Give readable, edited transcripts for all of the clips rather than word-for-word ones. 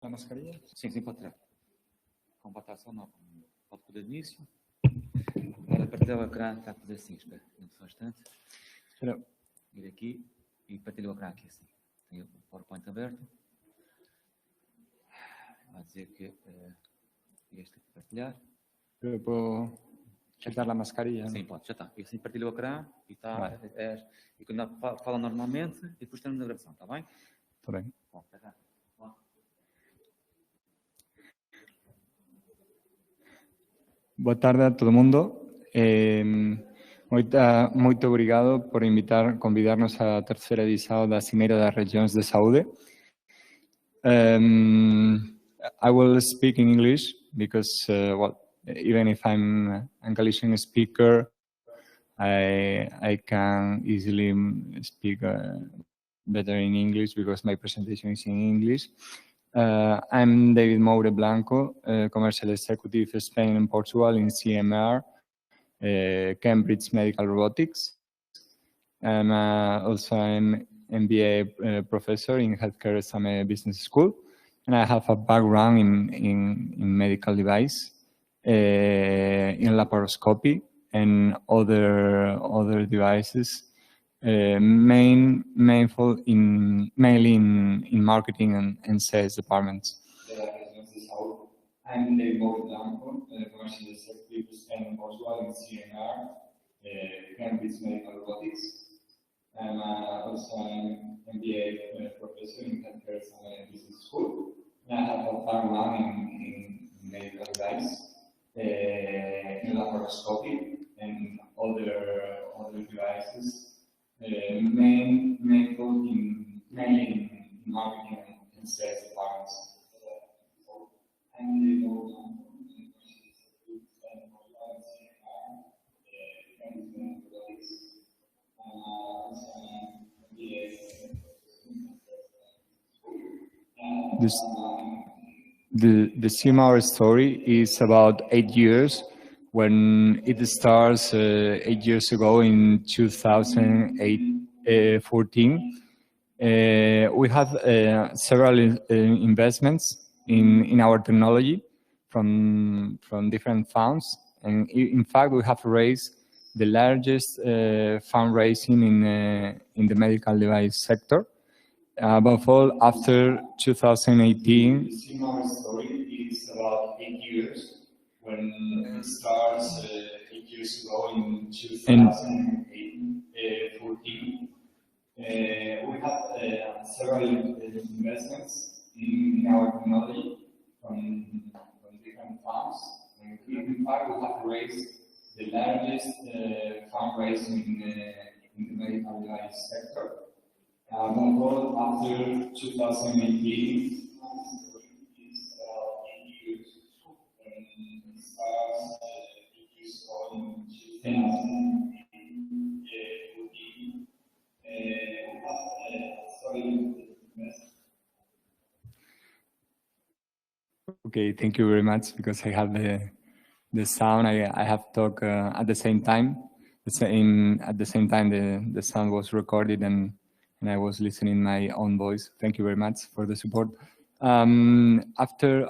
La mascarilla? Sim, pode tirar. Com batata não. Pode poder de início. Agora partilhar o ecrã, está a fazer assim, espera. Não só um instante. Espera. Ir aqui e partilhar o ecrã aqui assim. Tenho o PowerPoint aberto. Vai dizer que este aqui partilhar. ¿Puedo quitar la mascarilla? Sim, pode, já está. E assim partilha o ecrã e está. Vale. E quando fala normalmente e depois temos a gravação, está bem? Está bem. Bom, está. Boa tarde a todo mundo. Muito obrigado por convidarnos à terceira edição da Cimeira das Regiões de Saúde. I will speak in English because, even if I'm a Galician speaker, I can easily speak better in English because my presentation is in English. I'm David Moure Blanco, Commercial Executive Spain and Portugal in CMR, Cambridge Medical Robotics. I'm also an MBA professor in Healthcare at Sala Business School, and I have a background in medical device, in laparoscopy and other devices. Mainly in marketing and sales departments. I'm David Moure Blanco, Commercial Executive Spain and Portugal in CMR, Cambridge Medical Robotics. I'm also an MBA professor in Healthcare at Sala Business School. And I have a background in medical device, in laparoscopy and other devices. Mainly in marketing and sales departments. I'm the The CMR story is about 8 years. When it starts 8 years ago in 2014, we have several investments in our technology from different funds, and in fact we have raised the largest fundraising in the medical device sector. Above all, after 2018, the CMR story is about 8 years. When it starts 8 years ago in 2014, we have several investments in our technology from different funds. And in fact, we have raised the largest fundraising in the medical device sector. Above all, after 2018, Okay, thank you very much, because I have the sound. I have talked at the same time. At the same time, the sound was recorded and I was listening my own voice. Thank you very much for the support. After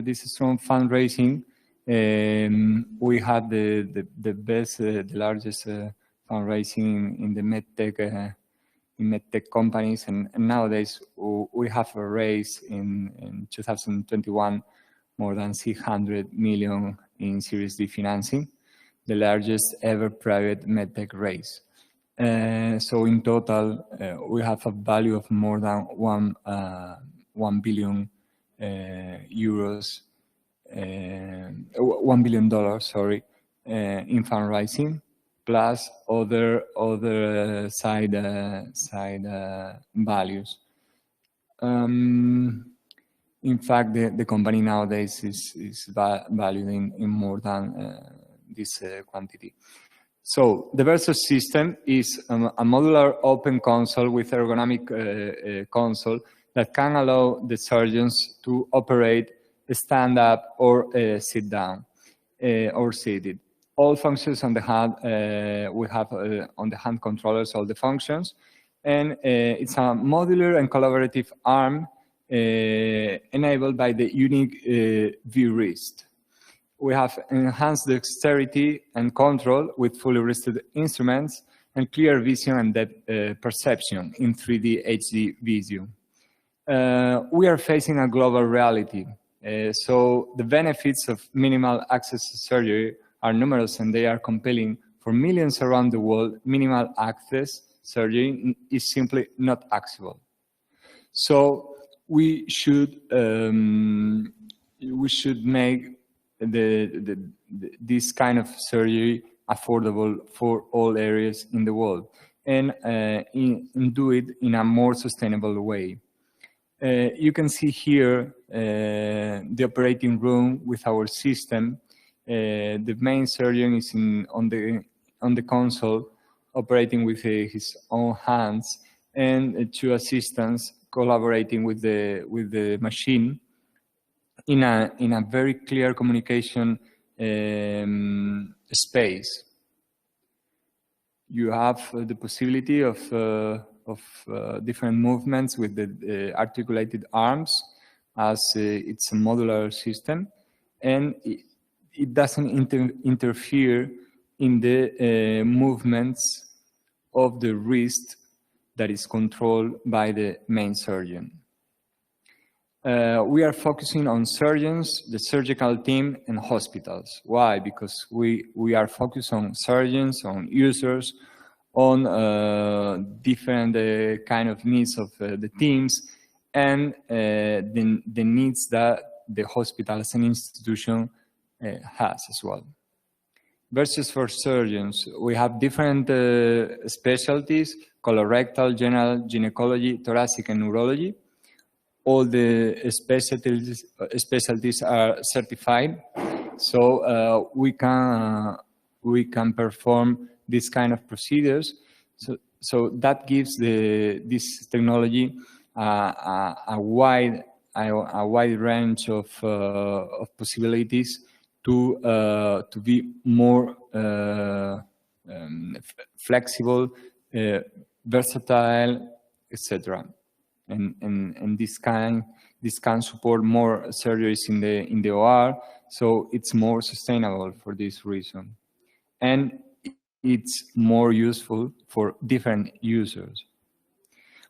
this strong fundraising, we had the best, the largest fundraising in the medtech companies, and nowadays we have raised in 2021 more than 600 million in Series D financing, the largest ever private medtech raise. So in total, we have a value of more than 1 billion euros, $1 billion, sorry, in fundraising, plus other side values. In fact, the company nowadays is valued in more than this quantity. So the Versus system is a modular open console with ergonomic console that can allow the surgeons to operate stand up or sit down or seated. All functions on the hand, we have on the hand controllers all the functions, and it's a modular and collaborative arm enabled by the unique view wrist. We have enhanced dexterity and control with fully wristed instruments and clear vision and depth perception in 3D HD vision. We are facing a global reality, so the benefits of minimal access to surgery are numerous and they are compelling. For millions around the world, minimal access surgery is simply not accessible. So we should make this kind of surgery affordable for all areas in the world, and do it in a more sustainable way. You can see here the operating room with our system. The main surgeon is on the console, operating with his own hands, and two assistants collaborating with the machine in a very clear communication space. You have the possibility of different movements with the articulated arms, as it's a modular system, and it doesn't interfere in the movements of the wrist that is controlled by the main surgeon. We are focusing on surgeons, the surgical team, and hospitals. Why? Because we are focused on surgeons, on users, on different kind of needs of the teams, and the needs that the hospital as an institution has as well. Versus for surgeons, we have different specialties: colorectal, general, gynecology, thoracic, and neurology. All the specialties are certified, so we can perform this kind of procedures. So that gives this technology a wide range of possibilities to be more flexible, versatile, etc. And this can support more surgeries in the OR, so it's more sustainable for this reason, and it's more useful for different users.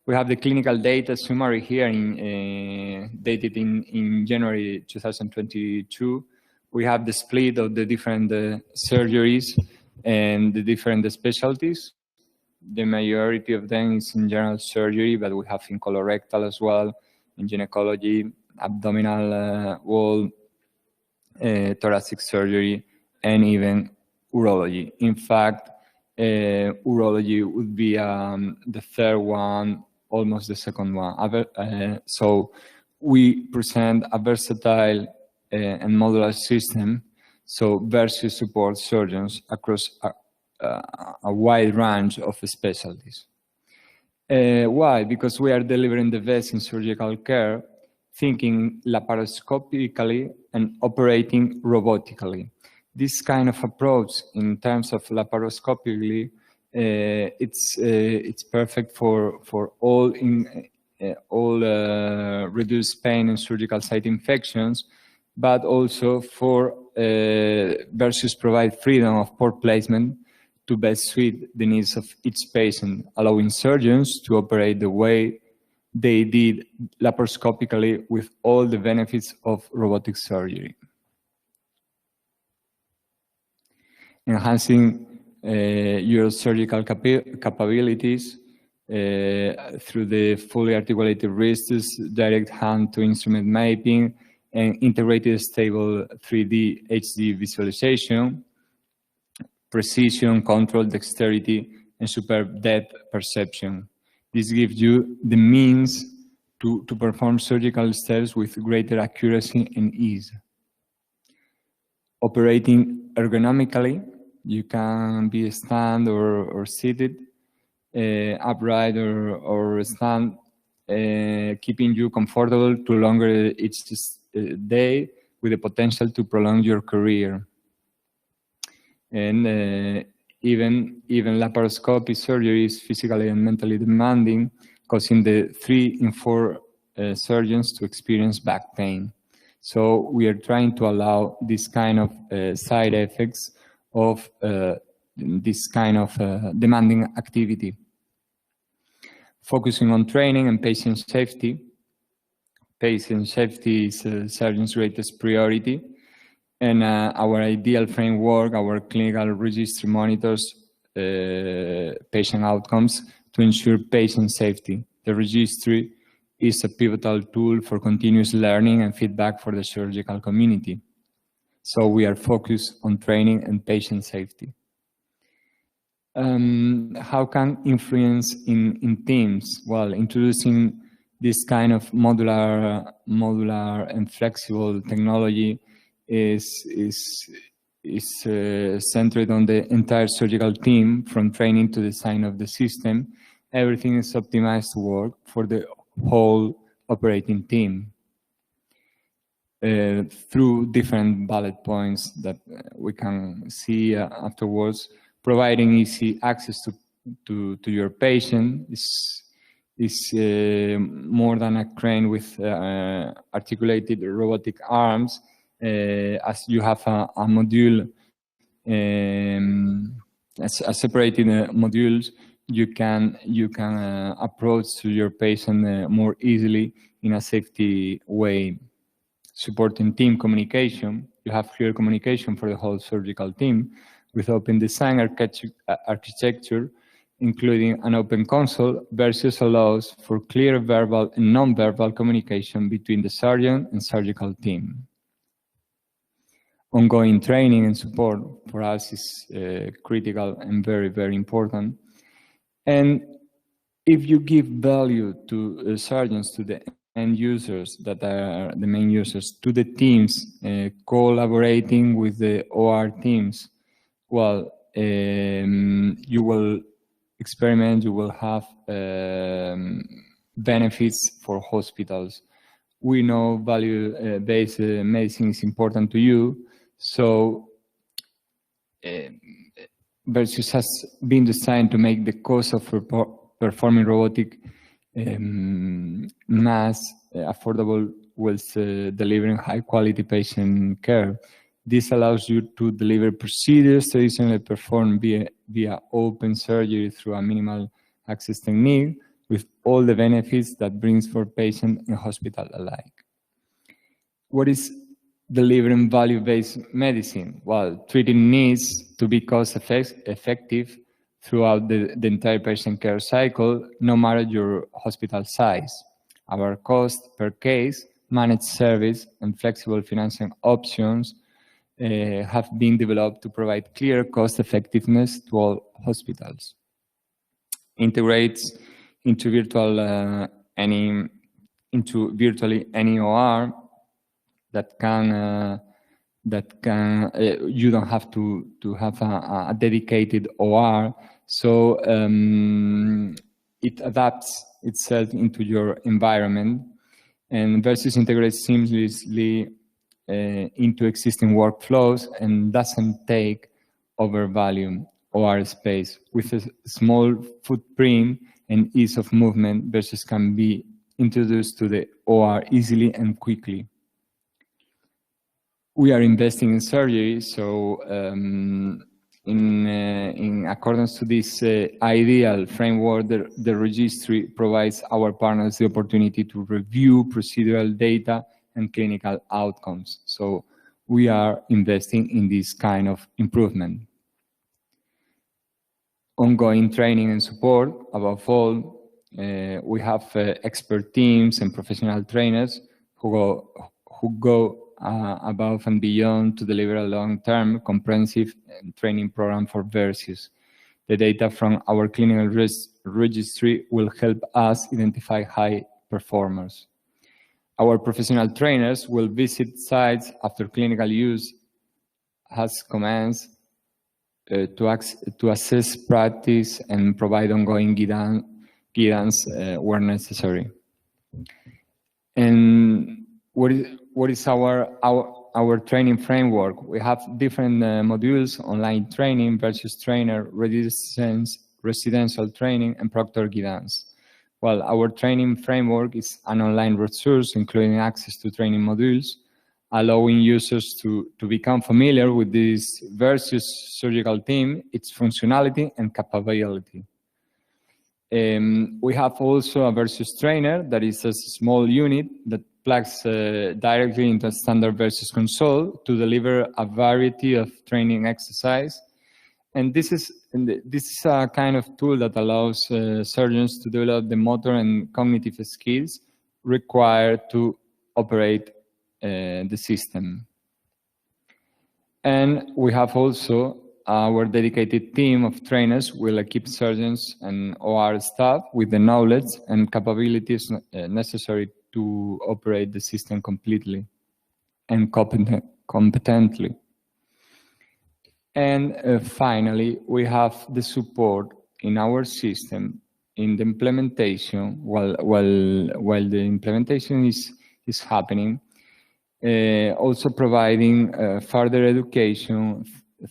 We have the clinical data summary here, dated in January 2022. We have the split of the different surgeries and the different specialties. The majority of them is in general surgery, but we have in colorectal as well, in gynecology, abdominal wall, thoracic surgery, and even urology. In fact, urology would be the third one, almost the second one. So we present a versatile and modular system, so versus support surgeons across a wide range of specialties. Why? Because we are delivering the best in surgical care, thinking laparoscopically and operating robotically. This kind of approach, in terms of laparoscopically, it's perfect for all reduced pain and surgical site infections, but also for versus provide freedom of port placement to best suit the needs of each patient, allowing surgeons to operate the way they did laparoscopically with all the benefits of robotic surgery. Enhancing your surgical capabilities through the fully articulated wrists, direct hand to instrument mapping, and integrated stable 3D HD visualization, precision, control, dexterity, and superb depth perception. This gives you the means to perform surgical steps with greater accuracy and ease. Operating ergonomically, you can be stand or seated, upright or stand, keeping you comfortable to longer each day, with the potential to prolong your career. And even laparoscopy surgery is physically and mentally demanding, causing the 3 in 4 surgeons to experience back pain. So we are trying to allow this kind of side effects of this kind of demanding activity. Focusing on training and patient safety. Patient safety is a surgeon's greatest priority. And our ideal framework, our clinical registry monitors patient outcomes to ensure patient safety. The registry is a pivotal tool for continuous learning and feedback for the surgical community. So we are focused on training and patient safety. How can influence in teams? Well, introducing this kind of modular and flexible technology is centered on the entire surgical team, from training to design of the system. Everything is optimized to work for the whole operating team through different bullet points that we can see afterwards. Providing easy access to your patient is more than a crane with articulated robotic arms. As you have a module, a separated modules, you can approach to your patient more easily in a safety way. Supporting team communication, you have clear communication for the whole surgical team with open design architecture, including an open console. Versus allows for clear verbal and non-verbal communication between the surgeon and surgical team. Ongoing training and support for us is critical and very, very important. And if you give value to surgeons, to the end users that are the main users, to the teams collaborating with the OR teams, well, you will experiment, you will have benefits for hospitals. We know value-based medicine is important to you, so Versus has been designed to make the cost of performing robotic mass affordable whilst delivering high-quality patient care. This allows you to deliver procedures traditionally performed via open surgery through a minimal access technique, with all the benefits that brings for patient and hospital alike. What is delivering value-based medicine? Well, treating needs to be cost-effective throughout the entire patient care cycle, no matter your hospital size. Our cost per case, managed service, and flexible financing options have been developed to provide clear cost-effectiveness to all hospitals. Integrates into virtually any OR that can you don't have to have a dedicated OR, so it adapts itself into your environment, and Versus integrates seamlessly into existing workflows and doesn't take over volume OR space. With a small footprint and ease of movement, Versus can be introduced to the OR easily and quickly. We are investing in surgery, so in accordance to this ideal framework, the registry provides our partners the opportunity to review procedural data and clinical outcomes. So we are investing in this kind of improvement. Ongoing training and support. Above all, we have expert teams and professional trainers who go above and beyond to deliver a long-term comprehensive training program for Versus. The data from our clinical registry will help us identify high performers. Our professional trainers will visit sites after clinical use has commenced to assess practice and provide ongoing guidance where necessary. And what is our training framework? We have different modules: online training, Versus trainer, residential training, and proctor guidance. Well, our training framework is an online resource, including access to training modules, allowing users to become familiar with this versus surgical team, its functionality and capability. We have also a versus trainer that is a small unit that plugs directly into a standard versus console to deliver a variety of training exercise. And this is a kind of tool that allows surgeons to develop the motor and cognitive skills required to operate the system. And we have also our dedicated team of trainers will equip surgeons and OR staff with the knowledge and capabilities necessary to operate the system completely and competently. And finally, we have the support in our system in the implementation while the implementation is happening, also providing further education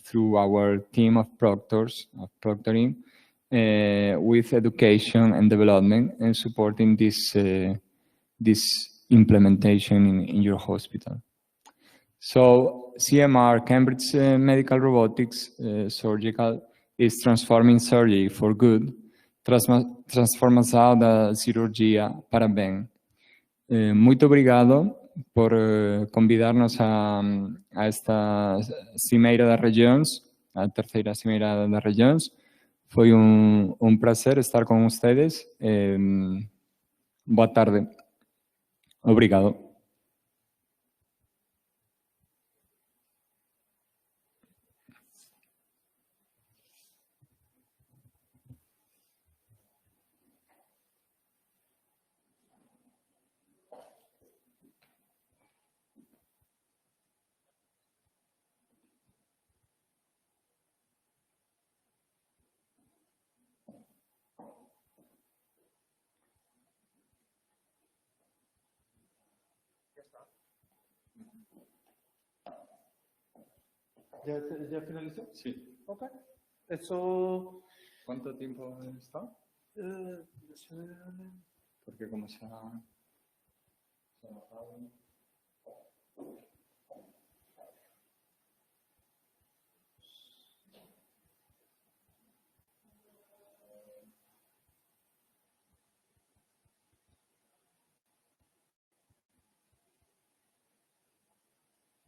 through our team of proctors, of proctoring, with education and development and supporting this implementation in your hospital. So CMR, Cambridge Medical Robotics Surgical, is transforming surgery for good, transformação da cirurgia para bem. Muito obrigado por convidarnos a esta Cimeira das Regiões, a terceira Cimeira das Regiões. Foi um prazer estar com vocês. Boa tarde. Obrigado. ¿Ya finalizó? Sí. Ok. Eso... ¿Cuánto tiempo está? Porque como se ha...